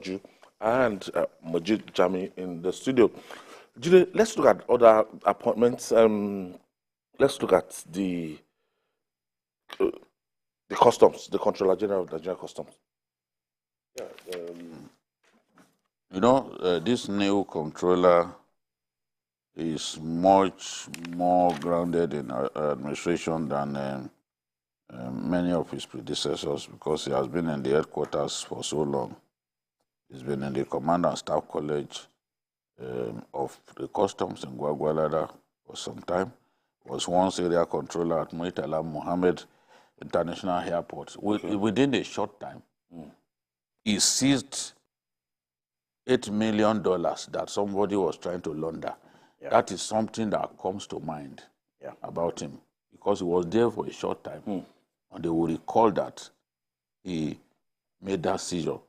Ju and Majid Jami in the studio. Julie, let's look at other appointments. Let's look at the customs, the Controller General of Nigeria Customs. Yeah, this new controller is much more grounded in administration than many of his predecessors because he has been in the headquarters for so long. He's been in the Command and Staff College of the Customs in Gwagwalada for some time. Was once area controller at Murtala Mohammed International Airport. Within a short time, he seized $8 million that somebody was trying to launder. Yeah. That is something that comes to mind about him because he was there for a short time, and they will recall that he made that seizure.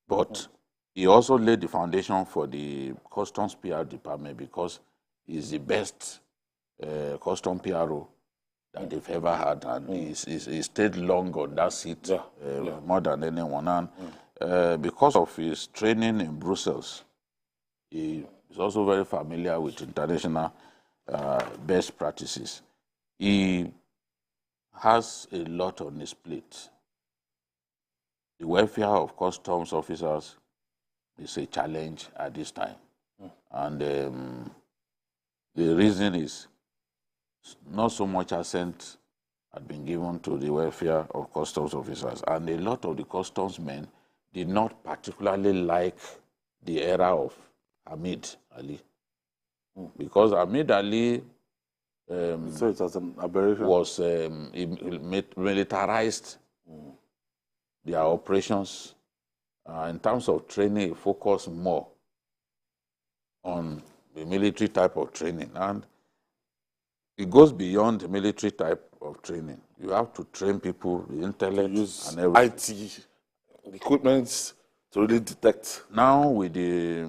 But he also laid the foundation for the Customs PR department because he's the best custom PRO that they've ever had, and he stayed long on that seat, more than anyone. And because of his training in Brussels, he is also very familiar with international best practices. He has a lot on his plate. The welfare of customs officers is a challenge at this time. And the reason is not so much assent had been given to the welfare of customs officers. And a lot of the customs men did not particularly like the era of Hamid Ali. Because Hamid Ali So it was an aberration. was militarized their operations. In terms of training, it focused more on the military type of training. And it goes beyond the military type of training. You have to train people, the intellect, Use and everything. IT equipment to really detect. Now, with the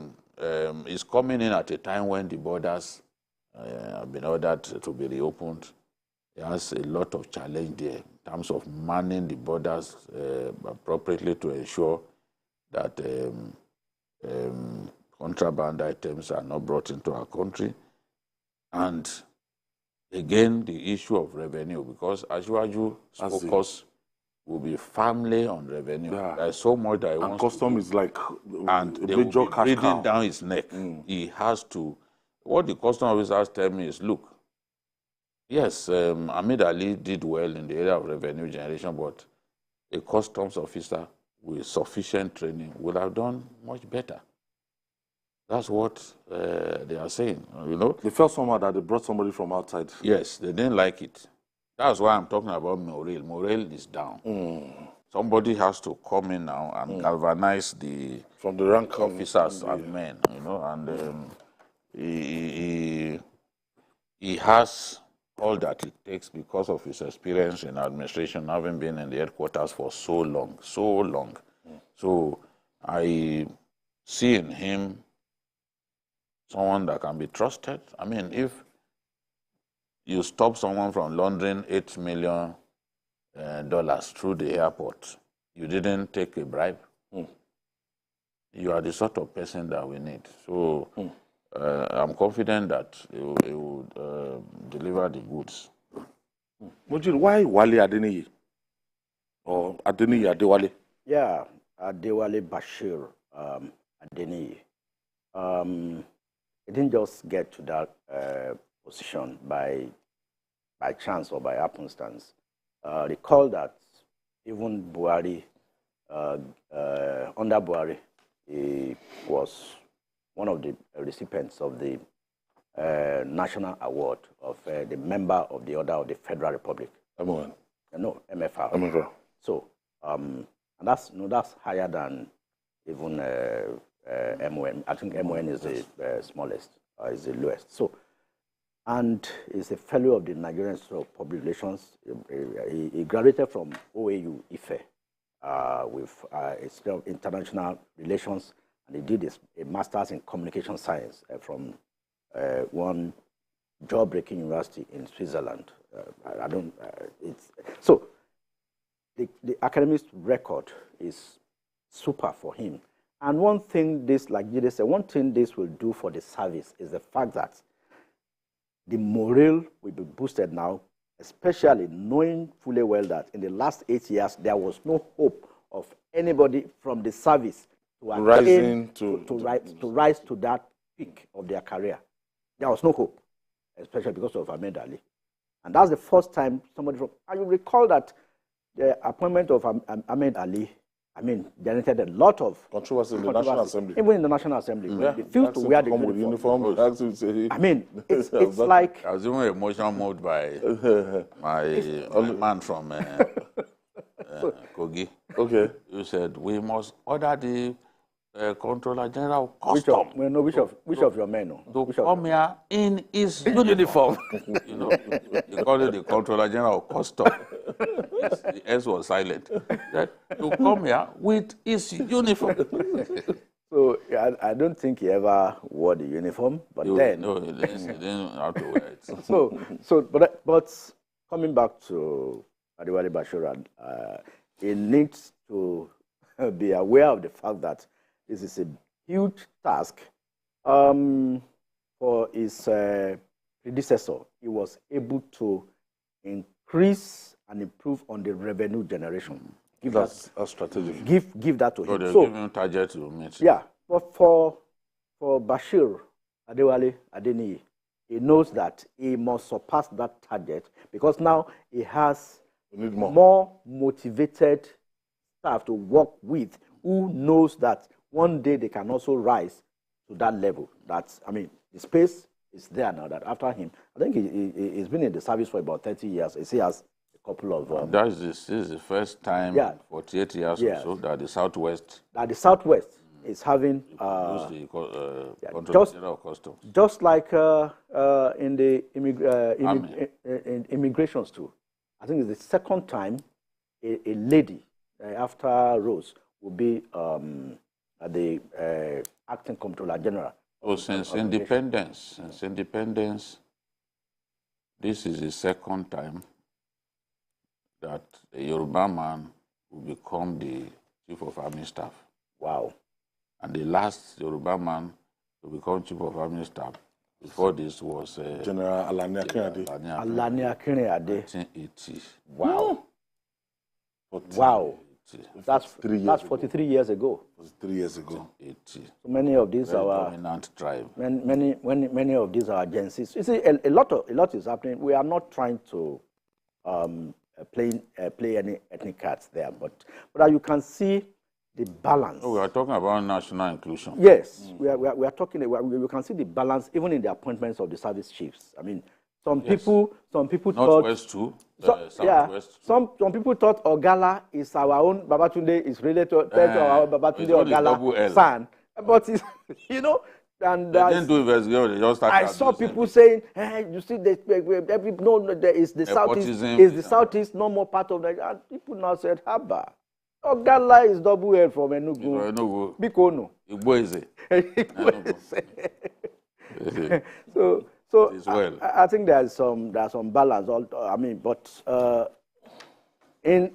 it's coming in at a time when the borders have been ordered to be reopened. There has a lot of challenge there in terms of manning the borders appropriately to ensure that contraband items are not brought into our country. And again, the issue of revenue, because Asiwaju focus will be firmly on revenue. Yeah. There's so much that he wants custom is like and a they will major be cash breathing cow. down his neck. He has to. What the custom officers tell me is, look, yes, Hamid Ali did well in the area of revenue generation, but a customs officer with sufficient training would have done much better. That's what they are saying, They felt somehow that they brought somebody from outside. Yes, they didn't like it. That's why I'm talking about morale. Morale is down. Somebody has to come in now and galvanize the from the rank officers and men, and he has all that it takes because of his experience in administration, having been in the headquarters for so long. So I see in him someone that can be trusted. I mean, if you stop someone from laundering $8 million through the airport, you didn't take a bribe. You are the sort of person that we need. So I'm confident that he will deliver the goods. Mujil, why Wale Adeniyi? Or Adeniyi Adewale? Yeah, Adewale Bashir Adeniyi. He didn't just get to that position by chance or by happenstance. Recall that even Buhari, under Buhari, he was one of the recipients of the National Award of the Member of the Order of the Federal Republic. MON? No, MFR. MFR. So, and that's higher than even MON. I think MON is the smallest, is the lowest. So, and he's a fellow of the Nigerian Institute of Public Relations. He graduated from OAU Ife with a Institute of International Relations, and he did a master's in communication science from one jaw-breaking university in Switzerland. So the academic record is super for him, And one thing this, like Jide said, one thing this will do for the service is the fact that the morale will be boosted now, especially knowing fully well that in the last 8 years, there was no hope of anybody from the service to rise to that peak of their career. There was no hope, especially because of Ahmed Ali. And that's the first time somebody from, and you recall that the appointment of Ahmed Ali, generated a lot of controversy in the National Assembly. Even in the National Assembly, when they refused to wear the uniform. It's like... I was even emotional moved by my man from Kogi. Okay. You said, we must order the Controller General of Customs. Which of your men? To come here in his uniform. You know, you call it the Controller General of Customs. The S was silent. That to come here with his uniform. So I don't think he ever wore the uniform, but he didn't have to wear it. But coming back to Adewale Bashir, he needs to be aware of the fact that this is a huge task. For his predecessor, he was able to increase and improve on the revenue generation. That's a strategy. Give that to him. So give him target to meet. Yeah, but for Bashir Adewale Adeniyi, he knows that he must surpass that target because now he has more motivated staff to work with who knows that one day they can also rise to that level. The space is there now that after him, I think he's been in the service for about 30 years. He has a couple of... this is the first time in 48 years or so that the Southwest... is having... just like in the immigrations too. I think it's the second time a lady, after Rose, will be the acting Comptroller General. Oh, since independence, this is the second time that a Yoruba man will become the Chief of Army Staff. Wow. And the last Yoruba man to become Chief of Army Staff before this was General Alani Akinade. Alani Akinade. 1980. Wow. Wow. That's 43 years ago. 3 years ago. 80. So many of these are dominant tribe. Many of these are agencies. You see, a lot is happening. We are not trying to play any ethnic cards there, but you can see the balance. Oh, we are talking about national inclusion. Yes, we are talking. We can see the balance even in the appointments of the service chiefs. Some people thought West too. Some people thought Ogala is our own Babatunde is related to our Babatunde Ogala son, but it's, and they didn't do investigation. They just started. I saw people saying, "Hey, you see, there is the southeast. Is the southeast no more part of Nigeria?" And people now said, "Haba, Ogala is double head from Enugu. Bikono. So I think there's some balance. But in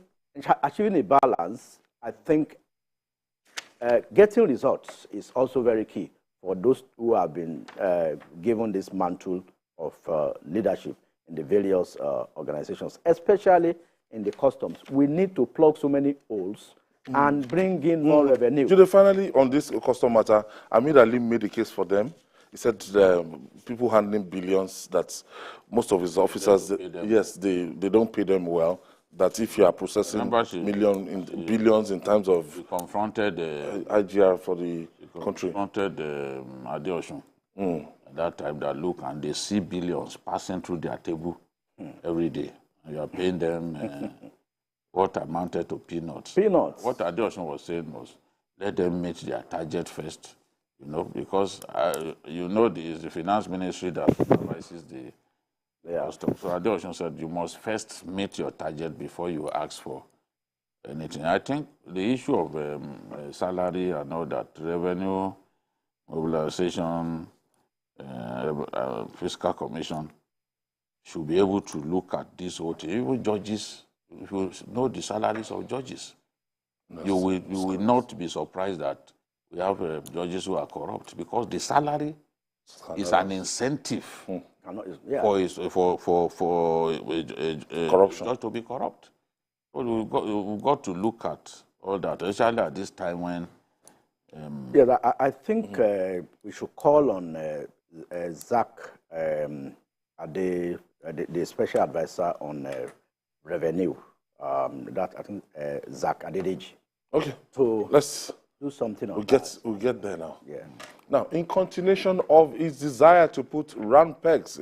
achieving a balance, I think getting results is also very key for those who have been given this mantle of leadership in the various organizations, especially in the customs. We need to plug so many holes and bring in more revenue. Finally, on this custom matter, Ahmed Ali made a case for them. He said people handling billions, that most of his officers, they don't pay them well. That if you are processing billions in terms of... He confronted IGR for the country. Confronted Adeosun at that time, that look, and they see billions passing through their table every day. You are paying them what amounted to peanuts. Peanuts. What Adeosun was saying was, let them meet their target first. Because it's the finance ministry that supervises the custom. So Adeosun said, you must first meet your target before you ask for anything. I think the issue of salary and all that, revenue, mobilization, fiscal commission, should be able to look at this whole thing. Even judges, if you know the salaries of judges, you will not be surprised that we have judges who are corrupt because the salary is an incentive for corruption. a judge to be corrupt. So we've got to look at all that, especially at this time when. Yeah, I think we should call on Zach, the special advisor on revenue. That I think Zach Adeniyi. Okay. So let's do something on we'll get there now. Yeah. Now, in continuation of his desire to put round pegs